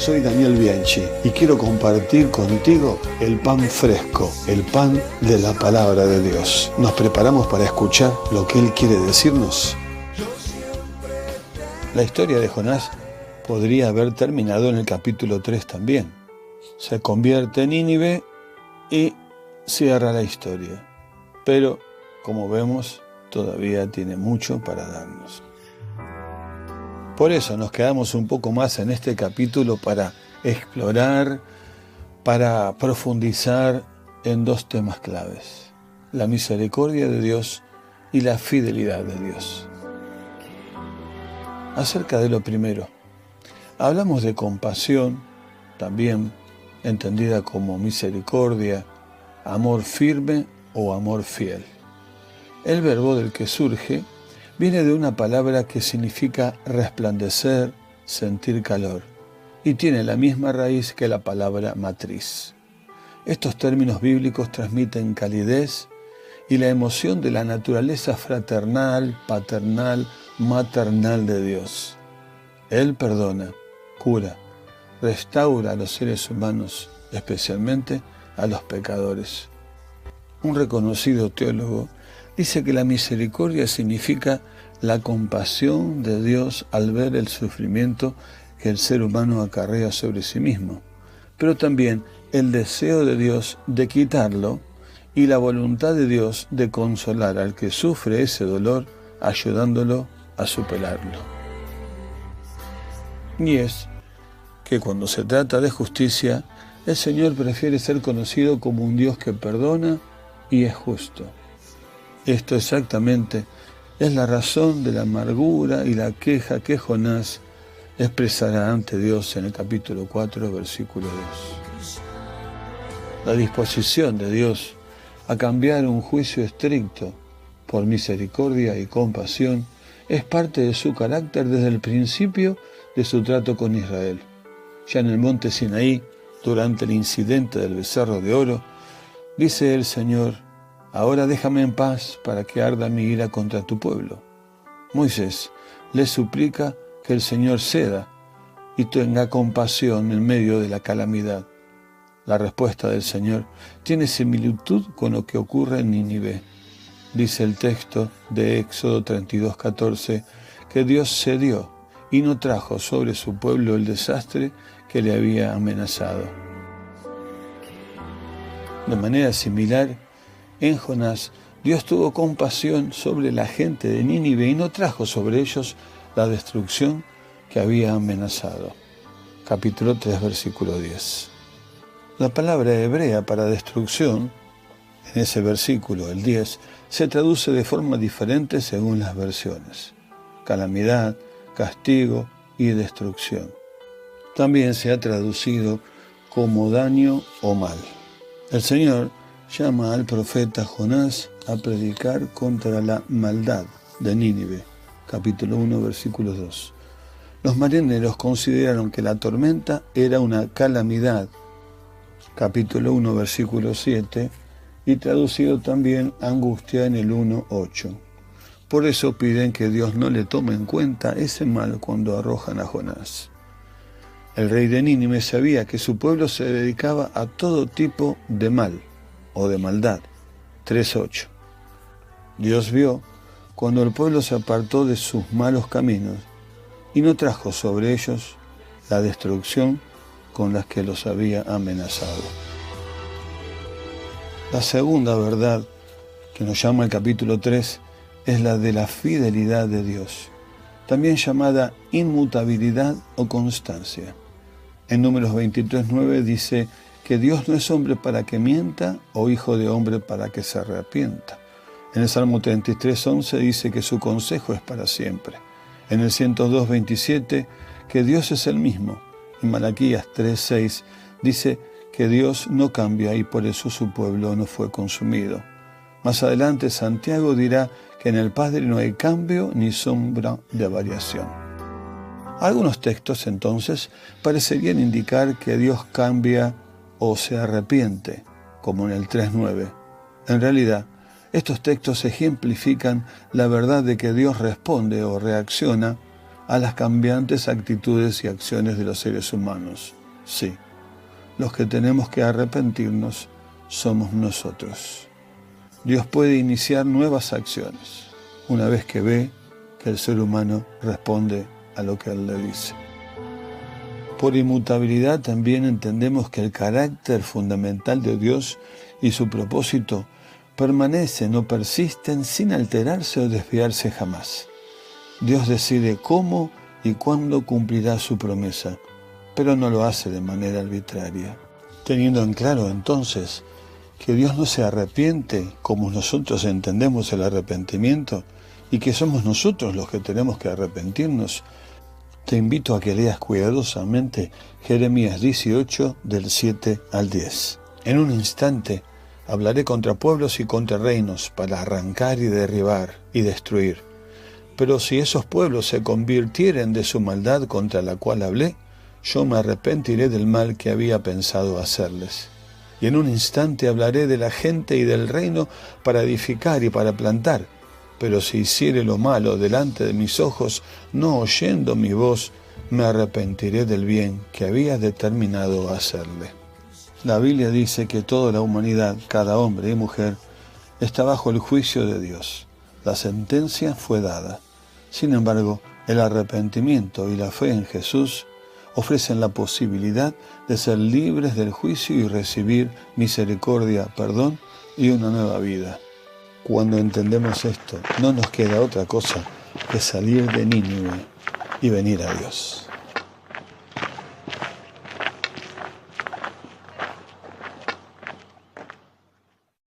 soy Daniel Bianchi y quiero compartir contigo el pan fresco, el pan de la palabra de Dios. ¿Nos preparamos para escuchar lo que Él quiere decirnos? La historia de Jonás podría haber terminado en el capítulo 3 también. Se convierte en Nínive y cierra la historia. Pero, como vemos, todavía tiene mucho para darnos. Por eso nos quedamos un poco más en este capítulo para explorar, para profundizar en dos temas claves: la misericordia de Dios y la fidelidad de Dios. Acerca de lo primero, hablamos de compasión, también entendida como misericordia, amor firme o amor fiel. El verbo del que surge viene de una palabra que significa resplandecer, sentir calor, y tiene la misma raíz que la palabra matriz. Estos términos bíblicos transmiten calidez y la emoción de la naturaleza fraternal, paternal, maternal de Dios. Él perdona, cura, restaura a los seres humanos, especialmente a los pecadores. Un reconocido teólogo dice que la misericordia significa la compasión de Dios al ver el sufrimiento que el ser humano acarrea sobre sí mismo, pero también el deseo de Dios de quitarlo y la voluntad de Dios de consolar al que sufre ese dolor, ayudándolo a superarlo. Y es que cuando se trata de justicia, el Señor prefiere ser conocido como un Dios que perdona y es justo. Esto exactamente es la razón de la amargura y la queja que Jonás expresará ante Dios en el capítulo 4, versículo 2. La disposición de Dios a cambiar un juicio estricto por misericordia y compasión es parte de su carácter desde el principio de su trato con Israel. Ya en el monte Sinaí, durante el incidente del becerro de oro, dice el Señor: ahora déjame en paz para que arda mi ira contra tu pueblo. Moisés le suplica que el Señor ceda y tenga compasión en medio de la calamidad. La respuesta del Señor tiene similitud con lo que ocurre en Nínive. Dice el texto de Éxodo 32:14 que Dios cedió y no trajo sobre su pueblo el desastre que le había amenazado. De manera similar, en Jonás, Dios tuvo compasión sobre la gente de Nínive y no trajo sobre ellos la destrucción que había amenazado. Capítulo 3, versículo 10. La palabra hebrea para destrucción, en ese versículo, el 10, se traduce de forma diferente según las versiones: calamidad, castigo y destrucción. También se ha traducido como daño o mal. El Señor llama al profeta Jonás a predicar contra la maldad de Nínive. Capítulo 1, versículo 2. Los marineros consideraron que la tormenta era una calamidad. Capítulo 1, versículo 7, y traducido también angustia en el 1:8. Por eso piden que Dios no le tome en cuenta ese mal cuando arrojan a Jonás. El rey de Nínive sabía que su pueblo se dedicaba a todo tipo de mal o de maldad. 3:8. Dios vio cuando el pueblo se apartó de sus malos caminos y no trajo sobre ellos la destrucción con las que los había amenazado. La segunda verdad que nos llama el capítulo 3 es la de la fidelidad de Dios, también llamada inmutabilidad o constancia. En Números 23:9 dice que Dios no es hombre para que mienta o hijo de hombre para que se arrepienta. En el Salmo 33:11 dice que su consejo es para siempre. En el 102:27 que Dios es el mismo. En Malaquías 3:6 dice que Dios no cambia y por eso su pueblo no fue consumido. Más adelante Santiago dirá que en el Padre no hay cambio ni sombra de variación. Algunos textos entonces parecerían indicar que Dios cambia o se arrepiente, como en el 3:9. En realidad, estos textos ejemplifican la verdad de que Dios responde o reacciona a las cambiantes actitudes y acciones de los seres humanos. Sí, los que tenemos que arrepentirnos somos nosotros. Dios puede iniciar nuevas acciones una vez que ve que el ser humano responde a lo que Él le dice. Por inmutabilidad también entendemos que el carácter fundamental de Dios y su propósito permanecen o persisten sin alterarse o desviarse jamás. Dios decide cómo y cuándo cumplirá su promesa, pero no lo hace de manera arbitraria. Teniendo en claro entonces que Dios no se arrepiente como nosotros entendemos el arrepentimiento y que somos nosotros los que tenemos que arrepentirnos, te invito a que leas cuidadosamente Jeremías 18 del 7 al 10. En un instante hablaré contra pueblos y contra reinos para arrancar y derribar y destruir. Pero si esos pueblos se convirtieren de su maldad contra la cual hablé, yo me arrepentiré del mal que había pensado hacerles. Y en un instante hablaré de la gente y del reino para edificar y para plantar. Pero si hiciere lo malo delante de mis ojos, no oyendo mi voz, me arrepentiré del bien que había determinado hacerle. La Biblia dice que toda la humanidad, cada hombre y mujer, está bajo el juicio de Dios. La sentencia fue dada. Sin embargo, el arrepentimiento y la fe en Jesús ofrecen la posibilidad de ser libres del juicio y recibir misericordia, perdón y una nueva vida. Cuando entendemos esto, no nos queda otra cosa que salir de Nínive y venir a Dios.